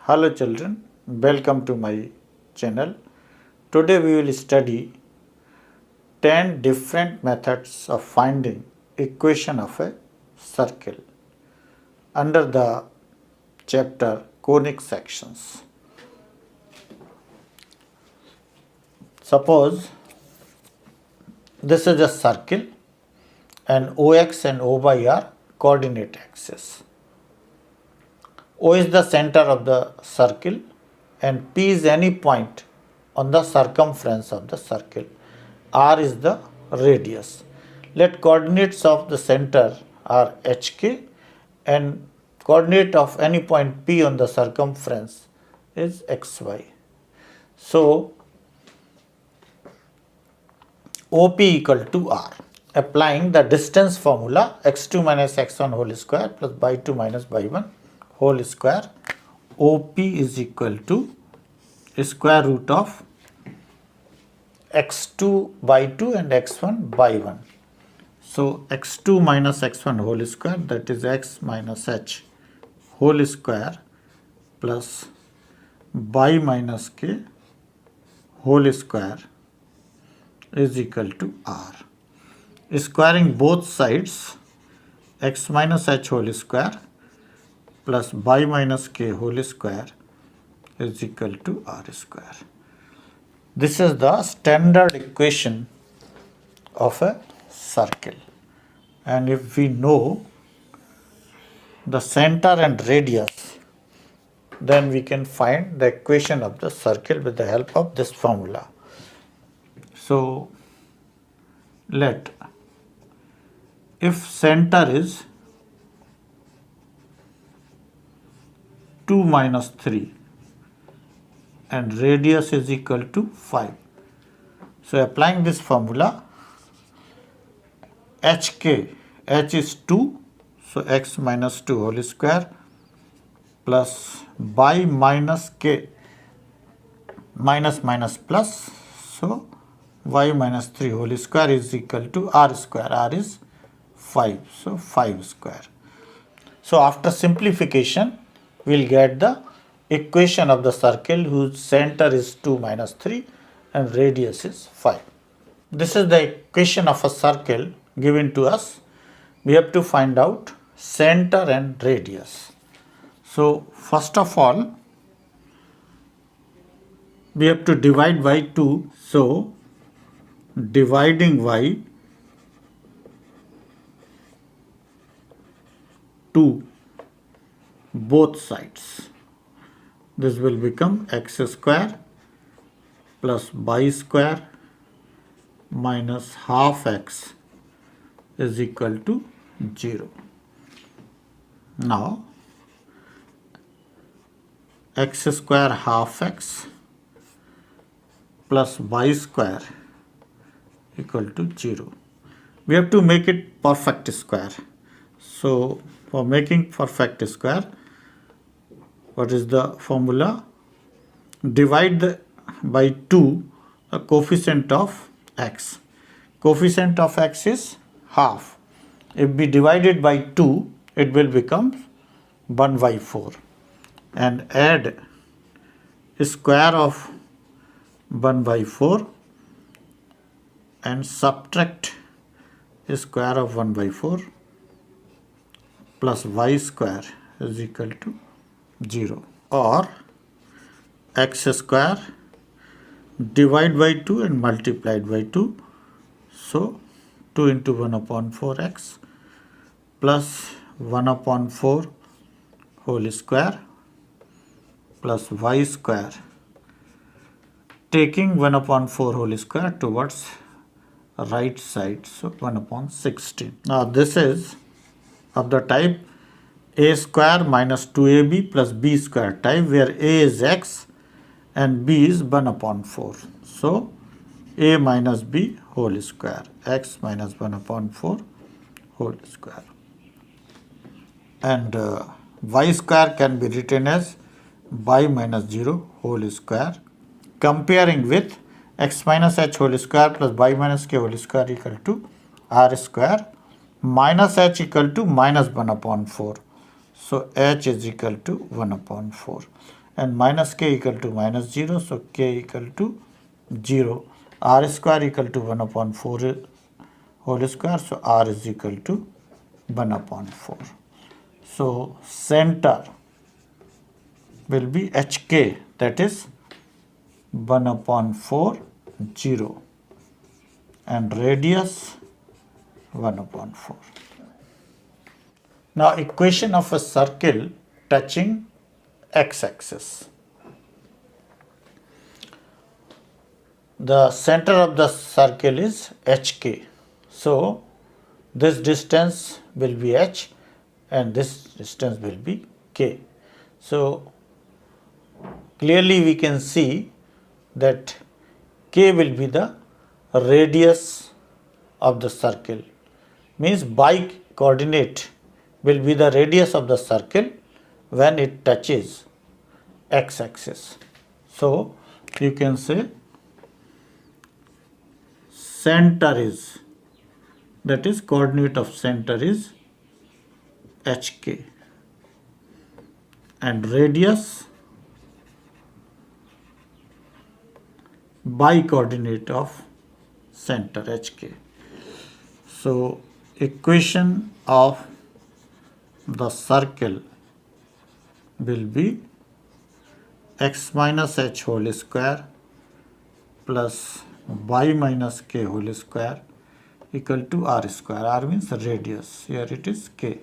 Hello children, welcome to my channel. Today we will study 10 different methods of finding equation of a circle under the chapter conic sections. Suppose this is a circle and OX and OY are coordinate axes. O is the center of the circle and P is any point on the circumference of the circle. R is the radius. Let coordinates of the center are HK and coordinate of any point P on the circumference is XY. So, OP equal to R. Applying the distance formula x2 minus x1 whole square plus y2 minus y1 whole square, OP is equal to square root of x2 by2 and x1 by 1. So x2 minus x1 whole square, that is x minus h whole square plus y minus k whole square is equal to r. Squaring both sides, x minus h whole square plus y minus k whole square is equal to r square. This is the standard equation of a circle. And if we know the center and radius, then we can find the equation of the circle with the help of this formula. So, let if center is 2 minus 3 and radius is equal to 5. So applying this formula, HK, H is 2, so x minus 2 whole square plus y minus k, minus minus plus, so y minus 3 whole square is equal to r square, r is 5, so 5 square. So after simplification, we will get the equation of the circle whose center is 2 minus 3 and radius is 5. This is the equation of a circle given to us. We have to find out center and radius. So first of all, we have to divide by 2. So dividing y 2 both sides, this will become x square plus y square minus half x is equal to 0. Now x square half x plus y square equal to 0. We have to make it perfect square. So for making perfect square, what is the formula? Divide by 2 the coefficient of x. Coefficient of x is half. If we divide it by 2, it will become 1 by 4. And add square of 1 by 4 and subtract square of 1 by 4 plus y square is equal to 0, or x square divide by 2 and multiplied by 2. So 2 into 1 upon 4x plus 1 upon 4 whole square plus y square, taking 1 upon 4 whole square towards right side, so 1 upon 16. Now this is of the type a square minus 2ab plus b square type, where a is x and b is 1 upon 4. So a minus b whole square, x minus 1 upon 4 whole square. And y square can be written as y minus 0 whole square, comparing with x minus h whole square plus y minus k whole square equal to r square minus h equal to minus 1 upon 4. So h is equal to 1 upon 4. and minus k equal to minus 0, so k equal to 0. R square equal to 1 upon 4 whole square, so R is equal to 1 upon 4. So center will be HK, that is 1 upon 4, 0, and radius 1 upon 4. Now equation of a circle touching x-axis. The center of the circle is HK. So this distance will be H and this distance will be K. So clearly we can see that K will be the radius of the circle. Means by coordinate will be the radius of the circle when it touches x-axis. So you can say center is, that is coordinate of center is HK and radius by coordinate of center HK. So equation of the circle will be x minus h whole square plus y minus k whole square equal to r square. R means radius. Here it is k.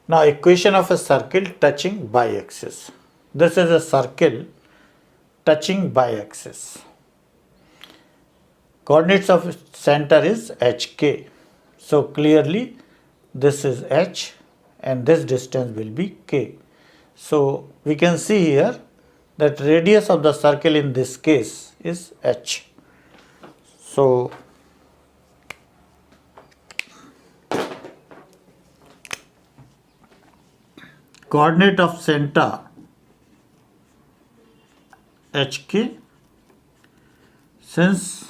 Now equation of a circle touching y-axis. This is a circle touching y-axis. Coordinates of center is HK. So clearly this is H and this distance will be K. So we can see here that radius of the circle in this case is H. So coordinate of center HK, since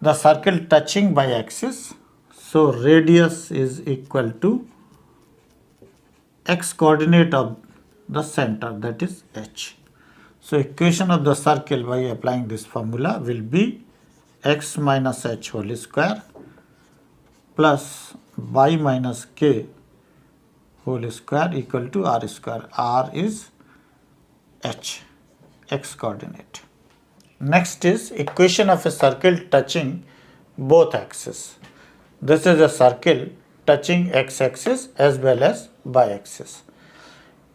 the circle touching by axis, so radius is equal to x coordinate of the center, that is H. So equation of the circle by applying this formula will be x minus h whole square plus y minus k whole square equal to r square. R is h, x coordinate. Next is equation of a circle touching both axes. This is a circle touching x-axis as well as y-axis.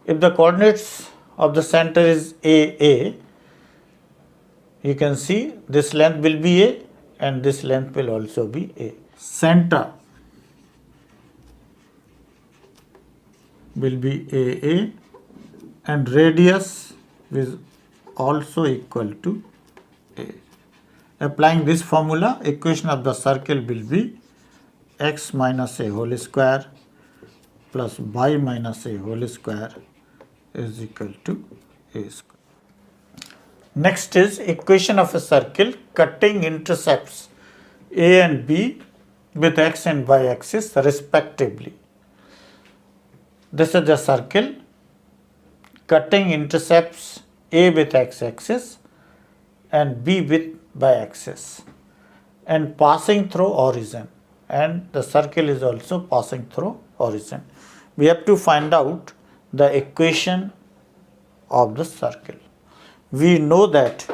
If the coordinates of the center is A, you can see this length will be A and this length will also be A. Center will be AA and radius is also equal to A. Applying this formula, equation of the circle will be x minus a whole square plus y minus a whole square is equal to A square. Next is equation of a circle cutting intercepts A and B with x and y axis respectively. This is the circle cutting intercepts A with x axis and B with y axis and passing through origin, and the circle is also passing through origin. We have to find out the equation of the circle. We know that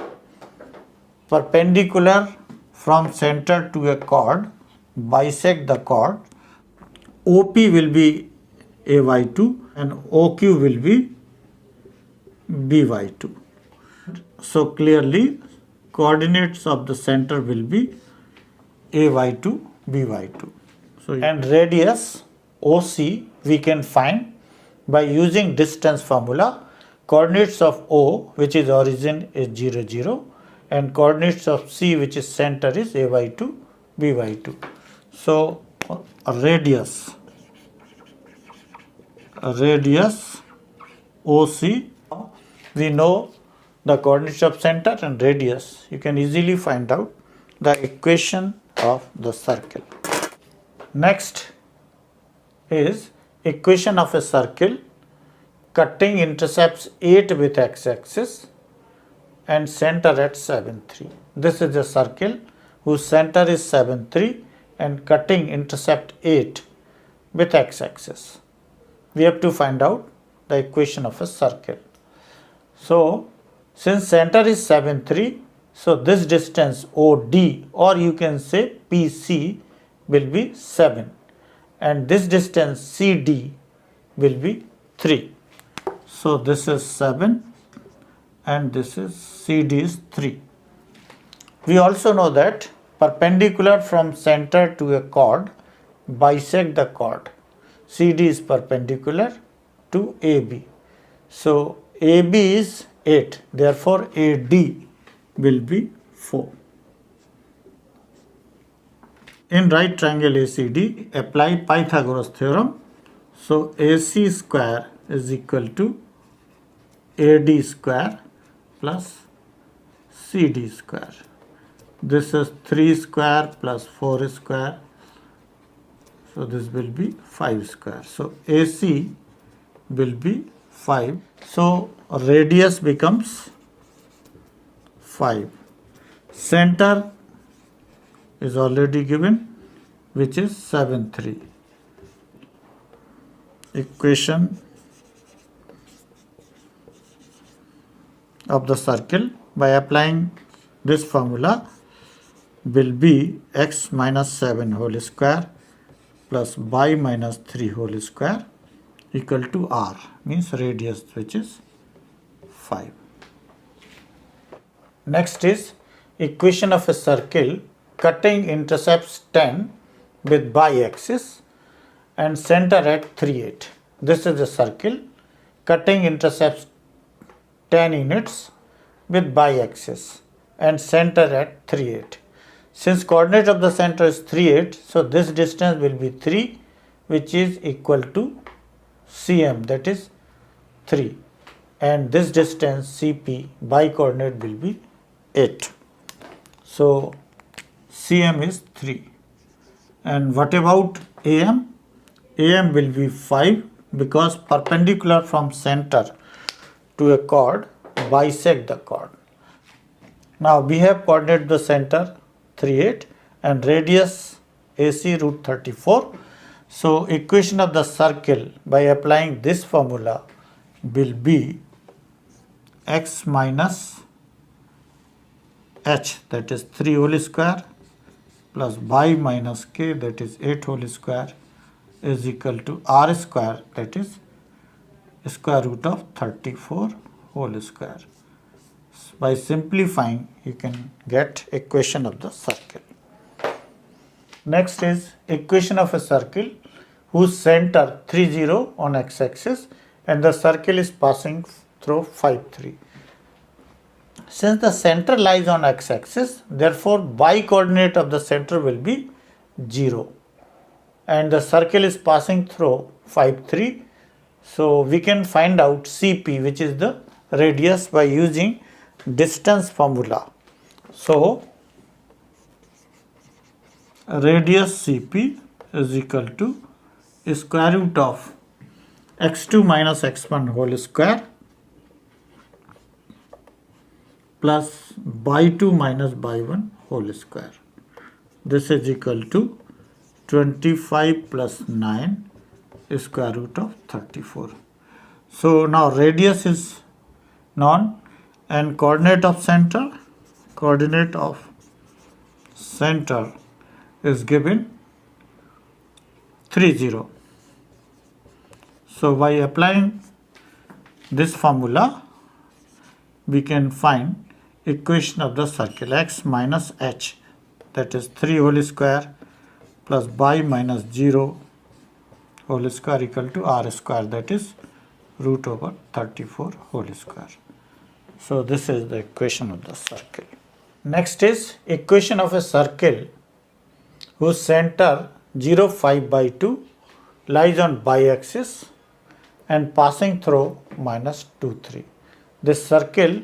perpendicular from center to a chord bisect the chord, OP will be AY2 and OQ will be BY2. So clearly coordinates of the center will be AY2, BY2. So and radius OC we can find by using distance formula. Coordinates of O, which is origin, is 0, 0 and coordinates of C, which is center, is AY2, BY2. So radius OC, we know the coordinates of center and radius. You can easily find out the equation of the circle. Next is equation of a circle cutting intercepts 8 with x-axis and center at 7, 3. This is a circle whose center is 7, 3 and cutting intercept 8 with x-axis. We have to find out the equation of a circle. So, since center is 7, 3, so this distance OD, or you can say PC, will be 7 and this distance CD will be 3. So, this is 7 and this is CD is 3. We also know that perpendicular from center to a chord bisect the chord. CD is perpendicular to AB. So, AB is 8, therefore AD will be 4. In right triangle ACD, apply Pythagoras theorem. So, AC square is equal to AD square plus CD square. This is 3 square plus 4 square. So, this will be 5 square. So, AC will be 5. So, radius becomes 5. Center is already given, which is 7, 3. Equation of the circle by applying this formula will be x minus 7 whole square plus y minus 3 whole square equal to r, means radius, which is 5. Next is equation of a circle cutting intercepts 10 with y-axis and center at 3, 8. This is a circle cutting intercepts 10 units with y-axis and center at 3, 8. Since coordinate of the center is 3, 8, so this distance will be 3, which is equal to CM, that is 3, and this distance CP by coordinate will be 8. So, CM is 3. And what about AM? AM will be 5 because perpendicular from center to a chord bisect the chord. Now, we have coordinate the center 3, 8 and radius AC root 34. So, equation of the circle by applying this formula will be x minus h, that is 3 whole square, plus y minus k, that is 8 whole square, is equal to r square, that is square root of 34 whole square. By simplifying, you can get equation of the circle. Next is equation of a circle whose center 3, 0 on x-axis and the circle is passing through 5, 3. Since the center lies on x-axis, therefore y-coordinate of the center will be 0 and the circle is passing through 5, 3. So, we can find out CP, which is the radius, by using distance formula. So, radius CP is equal to square root of x2 minus x1 whole square plus y2 minus y1 whole square. This is equal to 25 plus 9 square root of 34. So, now radius is known and coordinate of center is given 3, 0. So, by applying this formula, we can find equation of the circle x minus h, that is 3 whole square plus y minus 0 whole square equal to r square, that is root over 34 whole square. So, this is the equation of the circle. Next is equation of a circle whose center 0, 5 by 2 lies on y-axis and passing through minus 2, 3. This circle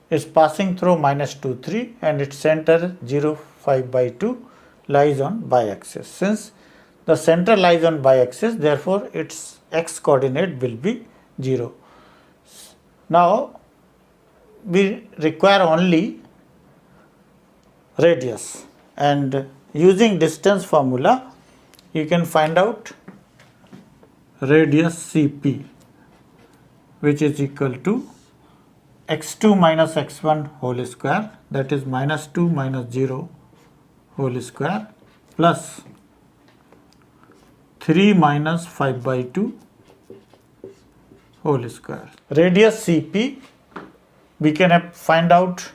is passing through minus 2, 3 and its center 0, 5 by 2 lies on y-axis. Since the center lies on y-axis, therefore its x coordinate will be 0. Now we require only radius, and using distance formula you can find out radius Cp, which is equal to x2 minus x1 whole square, that is minus 2 minus 0 whole square, plus 3 minus 5 by 2 whole square. Radius Cp we can find out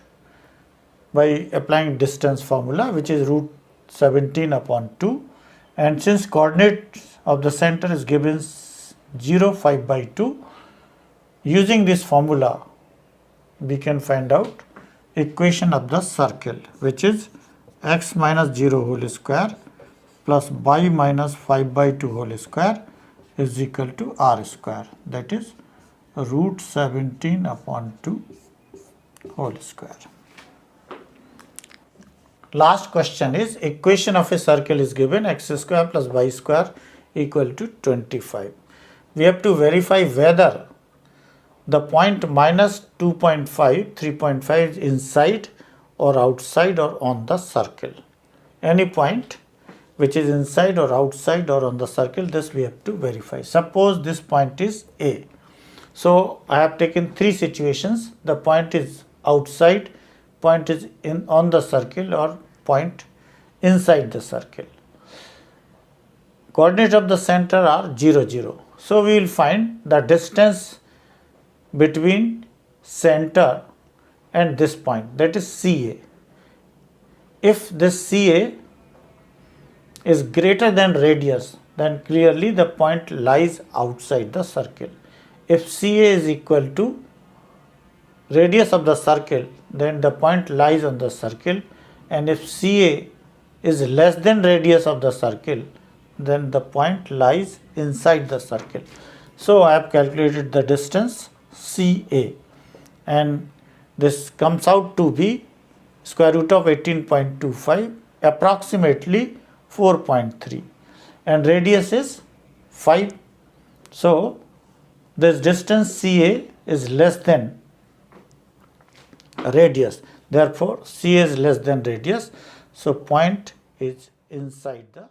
by applying distance formula, which is root 17 upon 2, and since coordinates of the center is given 0, 5 by 2, using this formula we can find out equation of the circle, which is x minus 0 whole square plus y minus 5 by 2 whole square is equal to r square, that is root 17 upon 2 whole square. Last question is, equation of a circle is given x square plus y square equal to 25. We have to verify whether the point minus 2.5, 3.5 is inside or outside or on the circle. Any point which is inside or outside or on the circle, this we have to verify. Suppose this point is A. So I have taken three situations. The point is outside, point is on the circle, or point inside the circle. Coordinates of the center are 0, 0. So we will find the distance between center and this point, that is CA. If this CA is greater than radius, then clearly the point lies outside the circle. If CA is equal to radius of the circle, then the point lies on the circle, and if CA is less than radius of the circle, then the point lies inside the circle. So I have calculated the distance CA, and this comes out to be square root of 18.25, approximately 4.3, and radius is 5. So this distance CA is less than radius, therefore CA is less than radius, so point is inside the